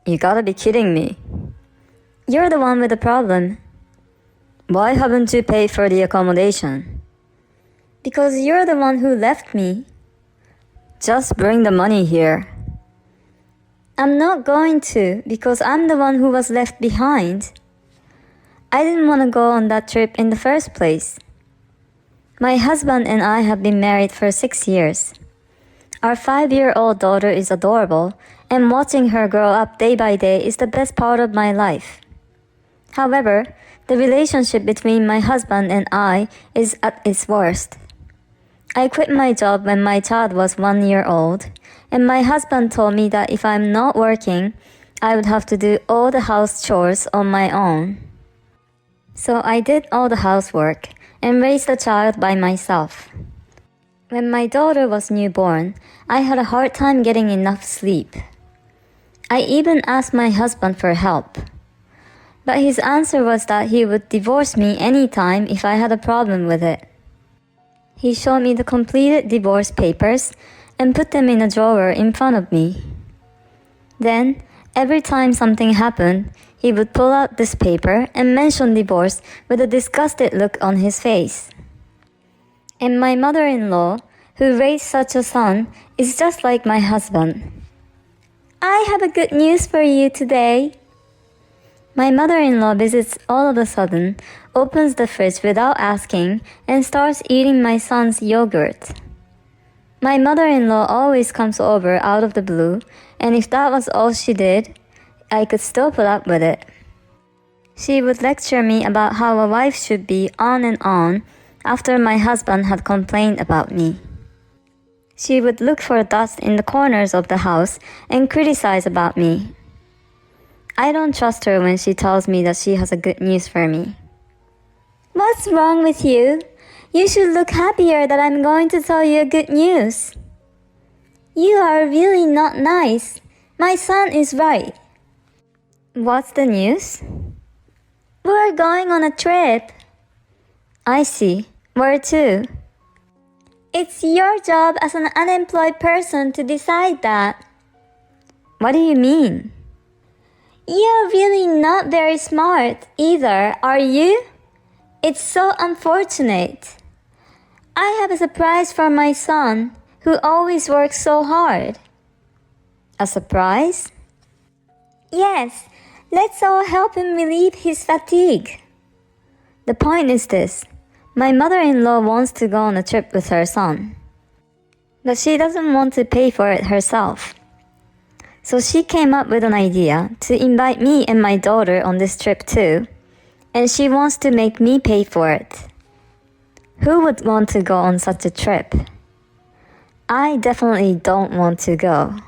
You gotta be kidding me. You're the one with the problem. Why haven't you paid for the accommodation? Because you're the one who left me. Just bring the money here. I'm not going to because I'm the one who was left behind. I didn't want to go on that trip in the first place. My husband and I have been married for 6 years. Our 5-year-old daughter is adorable, and watching her grow up day by day is the best part of my life. However, the relationship between my husband and I is at its worst. I quit my job when my child was 1 year old, and my husband told me that if I'm not working, I would have to do all the house chores on my own. So I did all the housework and raised the child by myself. When my daughter was newborn, I had a hard time getting enough sleep. I even asked my husband for help. But his answer was that he would divorce me anytime if I had a problem with it. He showed me the completed divorce papers and put them in a drawer in front of me. Then, every time something happened, he would pull out this paper and mention divorce with a disgusted look on his face. And my mother-in-law, who raised such a son, is just like my husband. I have a good news for you today. My mother-in-law visits all of a sudden, opens the fridge without asking, and starts eating my son's yogurt. My mother-in-law always comes over out of the blue, and if that was all she did, I could still put up with it. She would lecture me about how a wife should be on and on after my husband had complained about me. She would look for dust in the corners of the house and criticize about me. I don't trust her when she tells me that she has a good news for me. What's wrong with you? You should look happier that I'm going to tell you good news. You are really not nice. My son is right. What's the news? We're going on a trip. I see. Where to? It's your job as an unemployed person to decide that. What do you mean? You're really not very smart either, are you? It's so unfortunate. I have a surprise for my son, who always works so hard. A surprise? Yes, let's all help him relieve his fatigue. The point is this. My mother-in-law wants to go on a trip with her son. But she doesn't want to pay for it herself. So she came up with an idea to invite me and my daughter on this trip too, and she wants to make me pay for it. Who would want to go on such a trip? I definitely don't want to go.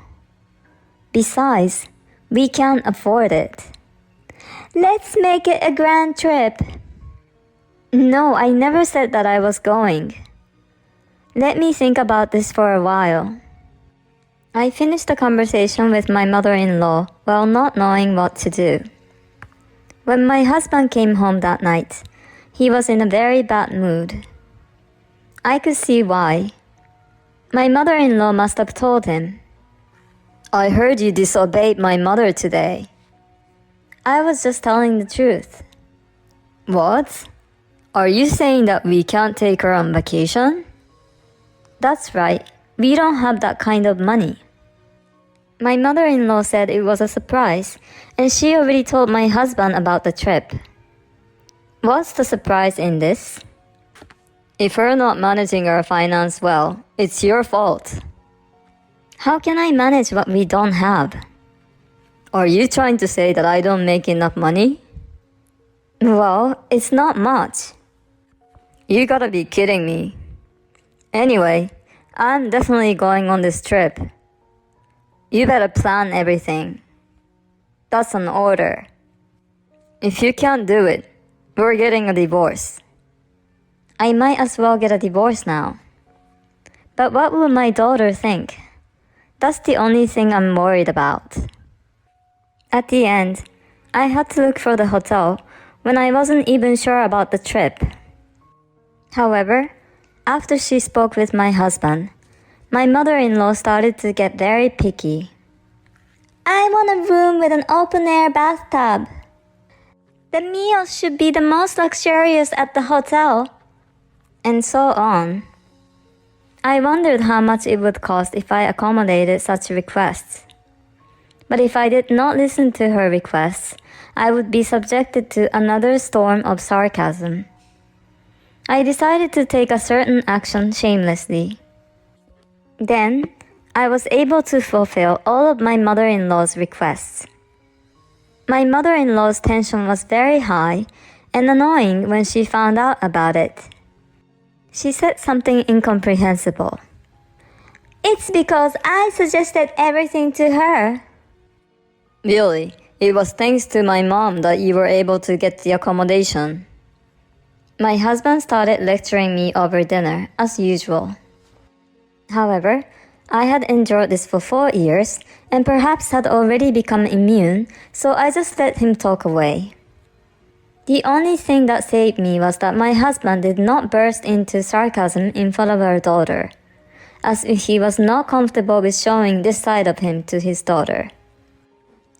Besides, we can't afford it. Let's make it a grand trip. No, I never said that I was going. Let me think about this for a while. I finished the conversation with my mother-in-law while not knowing what to do. When my husband came home that night, he was in a very bad mood. I could see why. My mother-in-law must have told him. I heard you disobeyed my mother today. I was just telling the truth. What? Are you saying that we can't take her on vacation? That's right. We don't have that kind of money. My mother-in-law said it was a surprise, and she already told my husband about the trip. What's the surprise in this? If we're not managing our finance well, it's your fault. How can I manage what we don't have? Are you trying to say that I don't make enough money? Well, it's not much. You gotta be kidding me. Anyway, I'm definitely going on this trip. You better plan everything. That's an order. If you can't do it, we're getting a divorce. I might as well get a divorce now. But what will my daughter think? That's the only thing I'm worried about. At the end, I had to look for the hotel when I wasn't even sure about the trip. However, after she spoke with my husband, my mother-in-law started to get very picky. I want a room with an open-air bathtub. The meals should be the most luxurious at the hotel. And so on. I wondered how much it would cost if I accommodated such requests. But if I did not listen to her requests, I would be subjected to another storm of sarcasm. I decided to take a certain action shamelessly. Then, I was able to fulfill all of my mother-in-law's requests. My mother-in-law's tension was very high and annoying when she found out about it. She said something incomprehensible. It's because I suggested everything to her. Really, it was thanks to my mom that you were able to get the accommodation. My husband started lecturing me over dinner, as usual. However, I had endured this for 4 years and perhaps had already become immune, so I just let him talk away. The only thing that saved me was that my husband did not burst into sarcasm in front of our daughter, as he was not comfortable with showing this side of him to his daughter.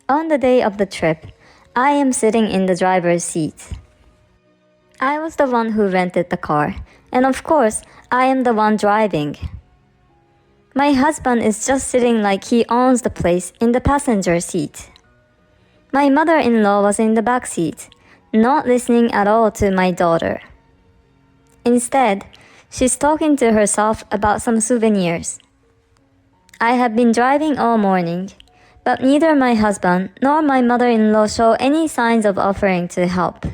On the day of the trip, I am sitting in the driver's seat. I was the one who rented the car, and of course, I am the one driving. My husband is just sitting like he owns the place in the passenger seat. My mother-in-law was in the back seat, not listening at all to my daughter. Instead, she's talking to herself about some souvenirs. I have been driving all morning, but neither my husband nor my mother-in-law show any signs of offering to help.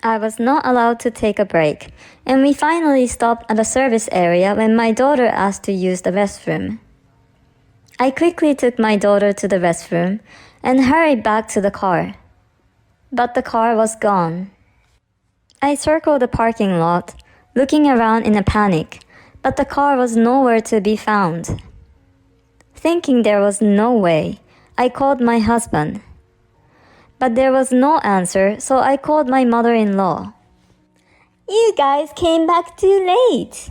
I was not allowed to take a break, and we finally stopped at a service area when my daughter asked to use the restroom. I quickly took my daughter to the restroom and hurried back to the car. But the car was gone. I circled the parking lot, looking around in a panic, but the car was nowhere to be found. Thinking there was no way, I called my husband. But there was no answer, so I called my mother-in-law. You guys came back too late.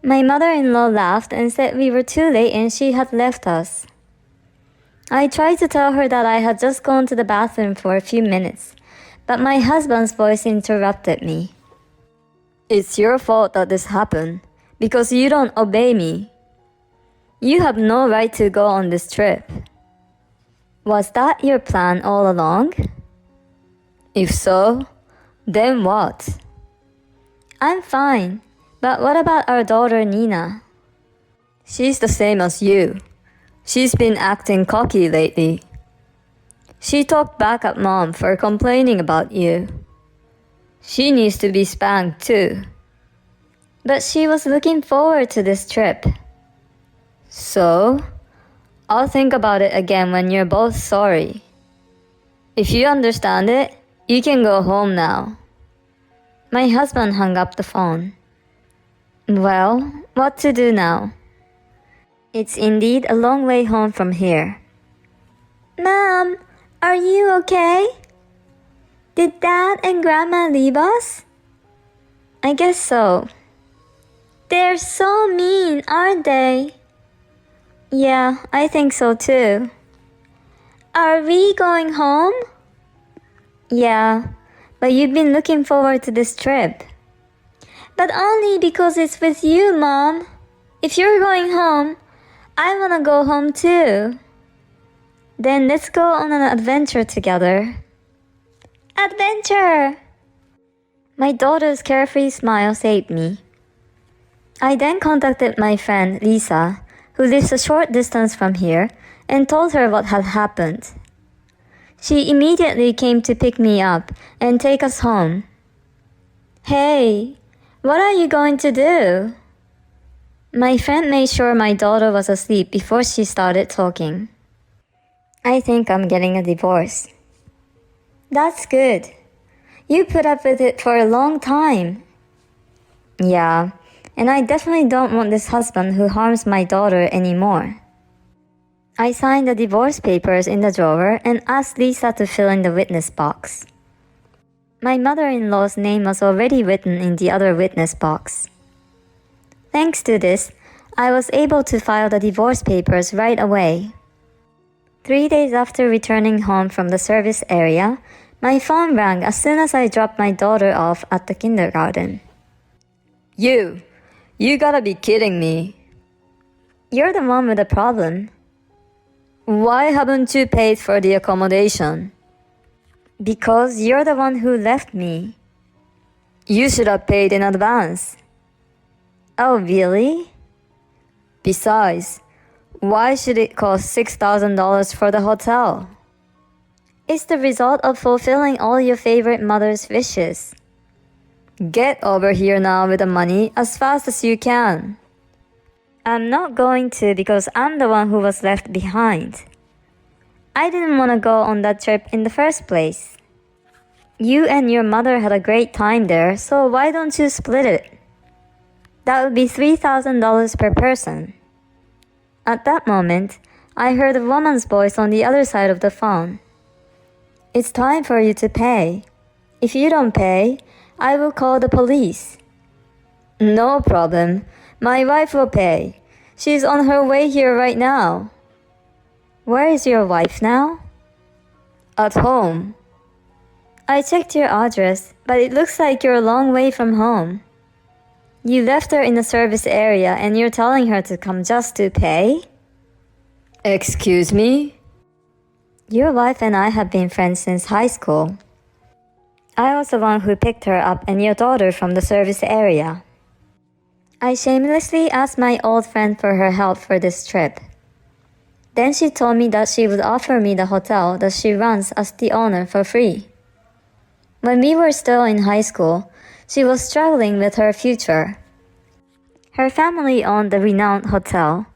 My mother-in-law laughed and said we were too late and she had left us. I tried to tell her that I had just gone to the bathroom for a few minutes, but my husband's voice interrupted me. It's your fault that this happened, because you don't obey me. You have no right to go on this trip. Was that your plan all along? If so, then what? I'm fine, but what about our daughter Nina? She's the same as you. She's been acting cocky lately. She talked back at Mom for complaining about you. She needs to be spanked too. But she was looking forward to this trip. So, I'll think about it again when you're both sorry. If you understand it, you can go home now. My husband hung up the phone. Well, what to do now? It's indeed a long way home from here. Mom, are you okay? Did Dad and Grandma leave us? I guess so. They're so mean, aren't they? Yeah, I think so too. Are we going home? Yeah, but you've been looking forward to this trip. But only because it's with you, Mom. If you're going home, I wanna go home too. Then let's go on an adventure together. Adventure! My daughter's carefree smile saved me. I then contacted my friend Lisa, who lives a short distance from here, and told her what had happened. She immediately came to pick me up and take us home. Hey, what are you going to do? My friend made sure my daughter was asleep before she started talking. I think I'm getting a divorce. That's good. You put up with it for a long time. Yeah, and I definitely don't want this husband who harms my daughter anymore. I signed the divorce papers in the drawer and asked Lisa to fill in the witness box. My mother-in-law's name was already written in the other witness box. Thanks to this, I was able to file the divorce papers right away. 3 days after returning home from the service area, my phone rang as soon as I dropped my daughter off at the kindergarten. You gotta be kidding me. You're the one with the problem. Why haven't you paid for the accommodation? Because you're the one who left me. You should have paid in advance. Oh, really? Besides, why should it cost $6,000 for the hotel? It's the result of fulfilling all your favorite mother's wishes. Get over here now with the money as fast as you can. I'm not going to because I'm the one who was left behind. I didn't want to go on that trip in the first place. You and your mother had a great time there, so why don't you split it? That would be $3,000 per person. At that moment, I heard a woman's voice on the other side of the phone. It's time for you to pay. If you don't pay, I will call the police. No problem. My wife will pay. She's on her way here right now. Where is your wife now? At home. I checked your address, but it looks like you're a long way from home. You left her in the service area and you're telling her to come just to pay? Excuse me? Your wife and I have been friends since high school. I was the one who picked her up and your daughter from the service area. I shamelessly asked my old friend for her help for this trip. Then she told me that she would offer me the hotel that she runs as the owner for free. When we were still in high school, she was struggling with her future. Her family owned the renowned hotel,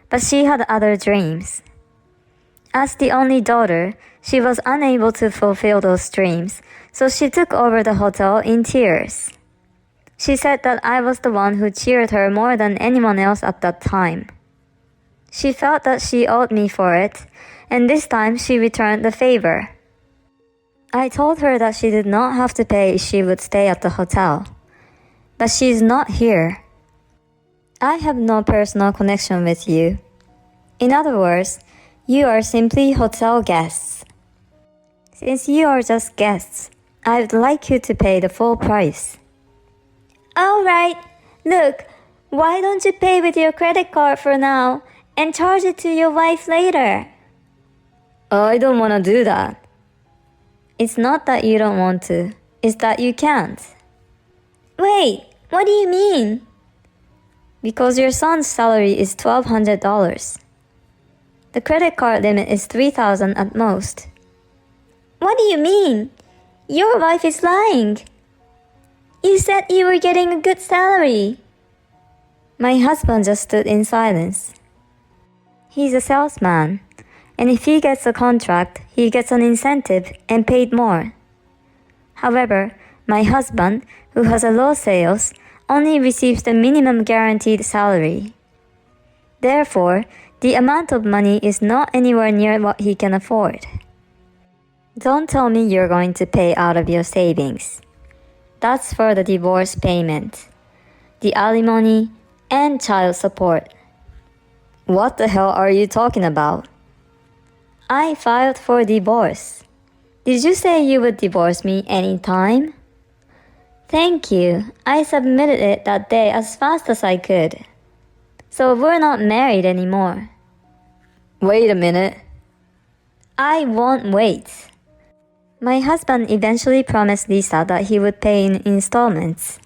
but she had other dreams. As the only daughter, she was unable to fulfill those dreams, so she took over the hotel in tears. She said that I was the one who cheered her more than anyone else at that time. She felt that she owed me for it, and this time she returned the favor. I told her that she did not have to pay if she would stay at the hotel. But she is not here. I have no personal connection with you. In other words, you are simply hotel guests. Since you are just guests, I would like you to pay the full price. All right. Look, why don't you pay with your credit card for now and charge it to your wife later? I don't want to do that. It's not that you don't want to, it's that you can't. Wait, what do you mean? Because your son's salary is $1,200. The credit card limit is $3,000 at most. What do you mean? Your wife is lying. You said you were getting a good salary. My husband just stood in silence. He's a salesman, and if he gets a contract, he gets an incentive and paid more. However, my husband, who has a low sales, only receives the minimum guaranteed salary. Therefore, the amount of money is not anywhere near what he can afford. Don't tell me you're going to pay out of your savings. That's for the divorce payment, the alimony, and child support. What the hell are you talking about? I filed for divorce. Did you say you would divorce me anytime? Thank you. I submitted it that day as fast as I could. So we're not married anymore. Wait a minute. I won't wait. My husband eventually promised Lisa that he would pay in installments.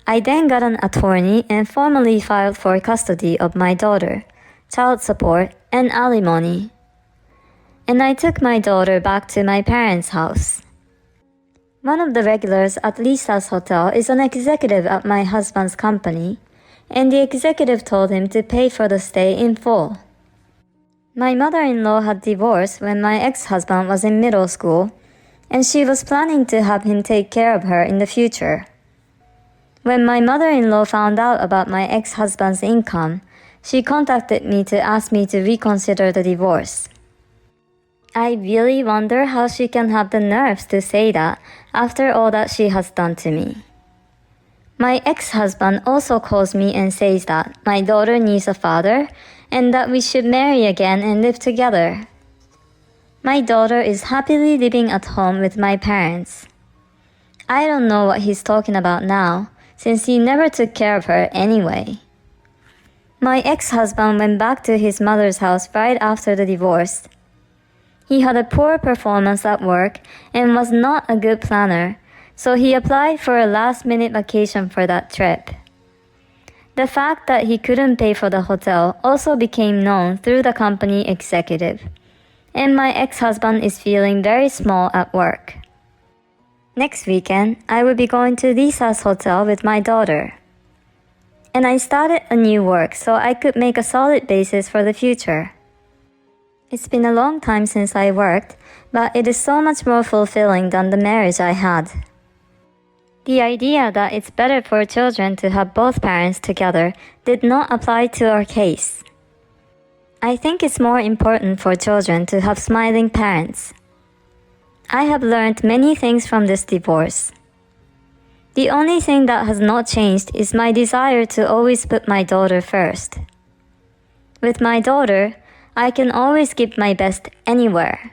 I then got an attorney and formally filed for custody of my daughter, child support, and alimony. And I took my daughter back to my parents' house. One of the regulars at Lisa's hotel is an executive at my husband's company, and the executive told him to pay for the stay in full. My mother-in-law had divorced when my ex-husband was in middle school, and she was planning to have him take care of her in the future. When my mother-in-law found out about my ex-husband's income, she contacted me to ask me to reconsider the divorce. I really wonder how she can have the nerves to say that after all that she has done to me. My ex-husband also calls me and says that my daughter needs a father and that we should marry again and live together. My daughter is happily living at home with my parents. I don't know what he's talking about now, since he never took care of her anyway. My ex-husband went back to his mother's house right after the divorce. He had a poor performance at work and was not a good planner, so he applied for a last-minute vacation for that trip. The fact that he couldn't pay for the hotel also became known through the company executive, and my ex-husband is feeling very small at work. Next weekend, I will be going to Lisa's hotel with my daughter. And I started a new work so I could make a solid basis for the future. It's been a long time since I worked, but it is so much more fulfilling than the marriage I had. The idea that it's better for children to have both parents together did not apply to our case. I think it's more important for children to have smiling parents. I have learned many things from this divorce. The only thing that has not changed is my desire to always put my daughter first. With my daughter, I can always give my best anywhere.